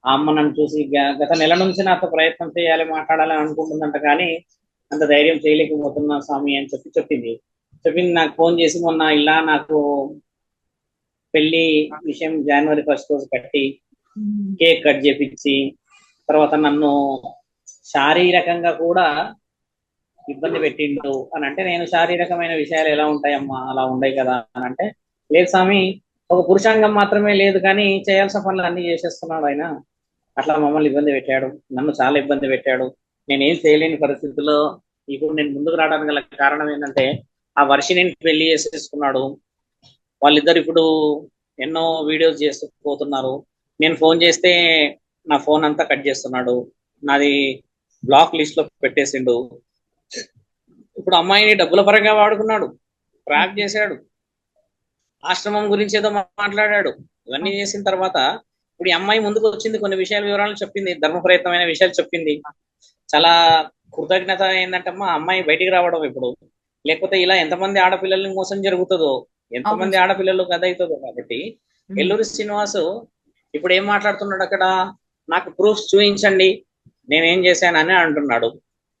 ఆ అమ్మ నన్ను చూసి గత నెల నుంచి నాతో ప్రయత్నం చేయాలి, మాట్లాడాలని అనుకుంటుందంట, కానీ అంత ధైర్యం చేయలేకపోతున్నా స్వామి అని చెప్పింది. చెప్పింది నాకు ఫోన్ చేసి, మొన్న ఇలా నాకు పెళ్లి విషయం జనవరి 1 రోజు కట్టి కేక్ కట్ చేపించి తర్వాత నన్ను శారీరకంగా కూడా ఇబ్బంది పెట్టిండు అని అంటే, నేను శారీరకమైన విషయాలు ఎలా ఉంటాయమ్మా, అలా ఉండయి కదా అని అంటే, లేదు స్వామి, ఒక పురుషాంగం మాత్రమే లేదు కానీ చేయాల్సిన పనులు అన్ని చేసేస్తున్నాడు ఆయన. అట్లా మమ్మల్ని ఇబ్బంది పెట్టాడు, నన్ను చాలా ఇబ్బంది పెట్టాడు. నేనేం చేయలేని పరిస్థితుల్లో ఇప్పుడు నేను ముందుకు రావడానికి గల కారణం ఏంటంటే, ఆ వర్షిని పెళ్లి చేసేసుకున్నాడు. వాళ్ళిద్దరు ఇప్పుడు ఎన్నో వీడియోస్ చేస్తూ పోతున్నారు. నేను ఫోన్ చేస్తే నా ఫోన్ అంతా కట్ చేస్తున్నాడు, నాది బ్లాక్ లిస్ట్ లో పెట్టేసిండు. ఇప్పుడు అమ్మాయిని డబ్బుల పరంగా వాడుకున్నాడు, ట్రాప్ చేశాడు, ఆశ్రమం గురించి ఏదో మాట్లాడాడు. ఇవన్నీ చేసిన తర్వాత ఇప్పుడు ఈ అమ్మాయి ముందుకు వచ్చింది, కొన్ని విషయాల వివరాలు చెప్పింది, ధర్మ ప్రయత్నమైన విషయాలు చెప్పింది. చాలా కృతజ్ఞత ఏంటంటే అమ్మా, అమ్మాయి బయటికి రావడం ఇప్పుడు, లేకపోతే ఇలా ఎంతమంది ఆడపిల్లల్ని మోసం జరుగుతుందో, ఎంతమంది ఆడపిల్లలు కథ అవుతుందో. కాబట్టి ఎల్లూరి శ్రీనివాసు ఇప్పుడు ఏం మాట్లాడుతున్నాడు అక్కడ, నాకు ప్రూఫ్స్ చూపించండి నేనేం చేశానని అంటున్నాడు.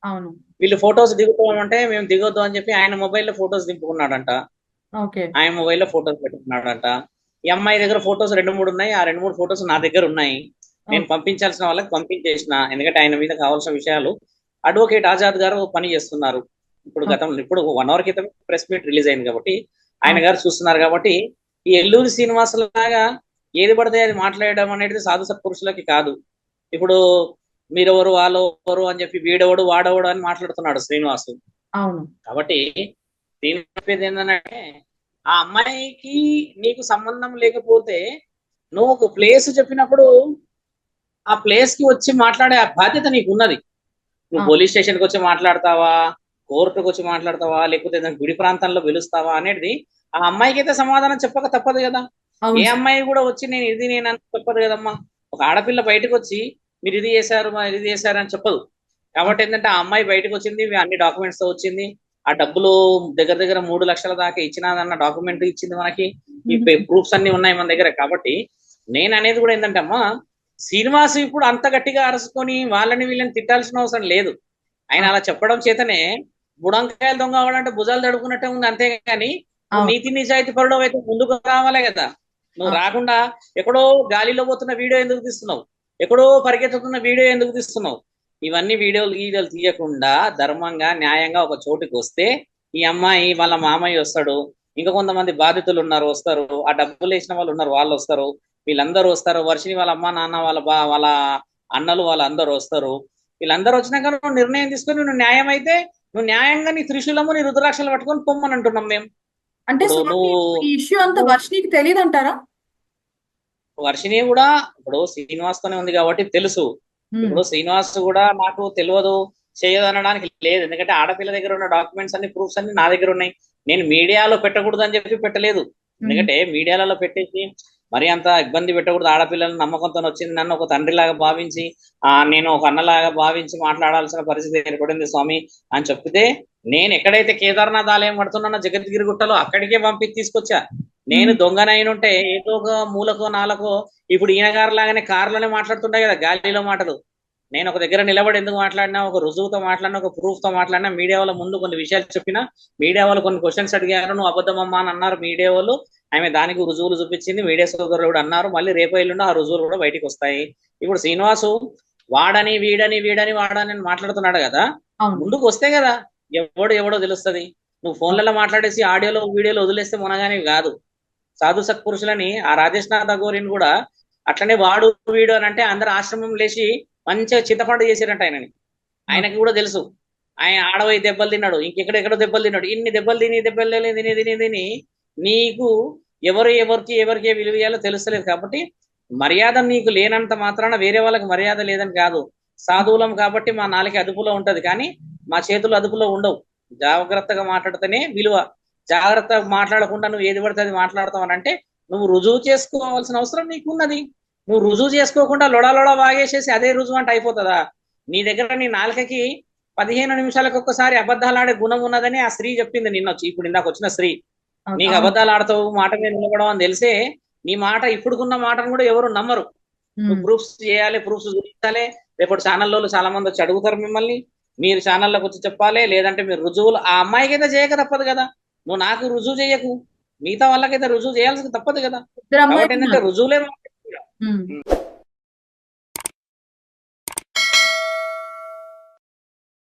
అవును. వీళ్ళు ఫొటోస్ దిగుతామంటే మేము దిగొద్దు అని చెప్పి ఆయన మొబైల్లో ఫొటోస్ దింపుకున్నాడంట, ఆయన మొబైల్లో ఫొటోస్ పెట్టుకున్నాడంట. ఈ అమ్మాయి దగ్గర ఫొటోస్ 2-3 ఉన్నాయి, ఆ 2-3 ఫొటోస్ నా దగ్గర ఉన్నాయి. నేను పంపించాల్సిన వాళ్ళకి పంపించేసిన, ఎందుకంటే ఆయన మీద కావాల్సిన విషయాలు అడ్వకేట్ ఆజాద్ గారు పని చేస్తున్నారు. ఇప్పుడు గతంలో ఇప్పుడు 1 అవర్ క్రితం ప్రెస్ మీట్ రిలీజ్ అయింది కాబట్టి ఆయన గారు చూస్తున్నారు. కాబట్టి ఈ ఎల్లూరి శ్రీనివాస్ లాగా ఏది పడితే అది మాట్లాడడం అనేది సాధు సత్పురుషులకి కాదు. ఇప్పుడు మీరెవరు వాళ్ళెవరు అని చెప్పి వీడెవడు వాడెవడు అని మాట్లాడుతున్నాడు శ్రీనివాసు. అవును. కాబట్టి దీని చెప్పేది ఏంటంటే, ఆ అమ్మాయికి నీకు సంబంధం లేకపోతే నువ్వు ఒక ప్లేస్ చెప్పినప్పుడు ఆ ప్లేస్ కి వచ్చి మాట్లాడే ఆ బాధ్యత నీకు ఉన్నది. నువ్వు పోలీస్ స్టేషన్ కి వచ్చి మాట్లాడతావా, కోర్టుకు వచ్చి మాట్లాడతావా, లేకపోతే గుడి ప్రాంతంలో పిలుస్తావా అనేది ఆ అమ్మాయికి అయితే సమాధానం చెప్పక తప్పదు కదా. ఏ అమ్మాయి కూడా వచ్చి నేను ఇది నేను అని చెప్పదు కదమ్మా. ఒక ఆడపిల్ల బయటకు వచ్చి మీరు ఇది చేశారు ఇది చేశారు అని చెప్పదు. కాబట్టి ఏంటంటే ఆ అమ్మాయి బయటకు వచ్చింది, అన్ని డాక్యుమెంట్స్ తో వచ్చింది, ఆ డబ్బులు దగ్గర దగ్గర 3 లక్షల దాకా ఇచ్చినాదన్న డాక్యుమెంట్ ఇచ్చింది మనకి, ఈ ప్రూఫ్స్ అన్ని ఉన్నాయి మన దగ్గర. కాబట్టి నేను అనేది కూడా ఏంటంటే అమ్మా, శ్రీనివాస్ ఇప్పుడు అంత గట్టిగా అరుచుకొని వాళ్ళని వీళ్ళని తిట్టాల్సిన అవసరం లేదు. ఆయన అలా చెప్పడం చేతనే బుడంకాయలు దొంగ అవ్వాలంటే భుజాలు తడుపుకున్నట్టే ఉంది, అంతేగాని నువ్వు నీతి నిజాయితీ పరుడు అయితే ముందుకు రావాలే కదా. నువ్వు రాకుండా ఎక్కడో గాలిలో పోతున్న వీడియో ఎందుకు తీస్తున్నావు, ఎక్కడో పరిగెత్తుతున్న వీడియో ఎందుకు తీస్తున్నావు? ఇవన్నీ వీడియోలు తీయకుండా ధర్మంగా న్యాయంగా ఒక చోటుకి వస్తే ఈ అమ్మాయి వాళ్ళ మామయ్య వస్తాడు, ఇంకా కొంతమంది బాధితులు ఉన్నారు వస్తారు, ఆ డబ్బులు వేసిన వాళ్ళు ఉన్నారు వాళ్ళు వస్తారు, వీళ్ళందరూ వస్తారు, వర్షిని వాళ్ళ అమ్మ నాన్న వాళ్ళ అన్నలు వాళ్ళందరూ వస్తారు. వీళ్ళందరూ వచ్చినాక నువ్వు నిర్ణయం తీసుకొని నువ్వు న్యాయం అయితే నువ్వు న్యాయంగా నీ త్రిశూలము నీ రుద్రాక్షలు పట్టుకొని పొమ్మని అంటున్నాం మేము. అంటే నువ్వు ఈ ఇష్యూ అంతా వర్షినికి తెలియదు అంటారా? వర్షిని కూడా ఇప్పుడు శ్రీనివాస్ తోనే ఉంది కాబట్టి తెలుసు. ఇప్పుడు శ్రీనివాస్ కూడా నాకు తెలియదు చేయదు అనడానికి లేదు, ఎందుకంటే ఆడపిల్ల దగ్గర ఉన్న డాక్యుమెంట్స్ అన్ని ప్రూఫ్స్ అన్ని నా దగ్గర ఉన్నాయి. నేను మీడియాలో పెట్టకూడదు అని చెప్పి పెట్టలేదు, ఎందుకంటే మీడియాలలో పెట్టేసి మరి అంత ఇబ్బంది పెట్టకూడదు. ఆడపిల్లలను నమ్మకంతో వచ్చింది, నన్ను ఒక తండ్రిలాగా భావించి నేను ఒక అన్నలాగా భావించి మాట్లాడాల్సిన పరిస్థితి ఏర్పడింది స్వామి అని చెప్తే, నేను ఎక్కడైతే కేదార్నాథ్ ఆలయం పడుతున్నానో జగద్గిరి గుట్టలో అక్కడికే పంపి తీసుకొచ్చా. నేను దొంగనైనుంటే ఏదో ఒక మూలకో నాలకో ఇప్పుడు ఈయన గారు లాగానే కారులోనే మాట్లాడుతుంటాయి కదా గాలిలో మాటలు. నేను ఒక దగ్గర నిలబడి ఎందుకు మాట్లాడినా, ఒక రుజువుతో మాట్లాడినా, ఒక ప్రూఫ్ తో మాట్లాడినా, మీడియా వాళ్ళ ముందు కొన్ని విషయాలు చెప్పినా, మీడియా వాళ్ళు కొన్ని క్వశ్చన్స్ అడిగారు, నువ్వు అబద్ధమమ్మా అని అన్నారు మీడియా వాళ్ళు, ఆమె దానికి రుజువులు చూపించింది, మీడియా సోదరులు కూడా అన్నారు, మళ్ళీ రేపు ఎల్లుండి ఆ రుజువులు కూడా బయటికి వస్తాయి. ఇప్పుడు శ్రీనివాసు వాడని వీడని మాట్లాడుతున్నాడు కదా, ముందుకు వస్తే కదా ఎవడో తెలుస్తుంది. నువ్వు ఫోన్లలో మాట్లాడేసి ఆడియోలో వీడియోలో వదిలేస్తే మునగానే కాదు. సాధు సత్పురుషులని ఆ రాజేష్ నాథ్ అఘోరిని కూడా అట్లనే వాడు వీడు అని అంటే అందరు ఆశ్రమం లేచి మంచిగా చింతపండు చేసిరంట ఆయనని. ఆయనకి కూడా తెలుసు ఆయన ఆడవై దెబ్బలు తిన్నాడు, ఇంకెక్కడెక్కడో దెబ్బలు తిన్నాడు, ఇన్ని దెబ్బలు తిని నీకు ఎవరికి విలువ ఇయ్యాలో తెలుస్తలేదు. కాబట్టి మర్యాద నీకు లేనంత మాత్రాన వేరే వాళ్ళకి మర్యాద లేదని కాదు. సాధువులం కాబట్టి మా నాలుక అదుపులో ఉంటది, కానీ మా చేతులు అదుపులో ఉండవు. జాగ్రత్తగా మాట్లాడితేనే విలువ. జాగ్రత్తగా మాట్లాడకుండా నువ్వు ఏది పడితే అది మాట్లాడతావు అని అంటే నువ్వు రుజువు చేసుకోవాల్సిన అవసరం నీకున్నది. నువ్వు రుజువు చేసుకోకుండా లొడ వాగేసేసి అదే రుజువు అంటే అయిపోతుందా? నీ దగ్గర నీ నాలుకకి 15 నిమిషాలకు ఒక్కసారి అబద్ధాలు ఆడే గుణం ఉన్నదని ఆ స్త్రీ చెప్పింది నిన్నొచ్చి, ఇప్పుడు ఇందాక వచ్చిన స్త్రీ. నీకు అబద్ధాలు ఆడతావు, మాట మీద నిలబడవు అని తెలిసే నీ మాట ఇప్పుడుకున్న మాటను కూడా ఎవరు నమ్మరు. నువ్వు ప్రూఫ్స్ చేయాలి, ప్రూఫ్స్ చూపించాలి. రేపటి ఛానల్లో చాలా మంది వచ్చి అడుగుతారు మిమ్మల్ని, మీరు ఛానల్లోకి వచ్చి చెప్పాలి. లేదంటే మీరు రుజువులు ఆ అమ్మాయికైతే చేయక తప్పదు కదా, నువ్వు నాకు రుజువు చేయకు, మిగతా వాళ్ళకైతే రుజువు చేయాల్సి తప్పదు కదా. ఇద్దరు కాబట్టి అమ్మాయిలు ఏంటంటే ఉన్నారు. రుజువులే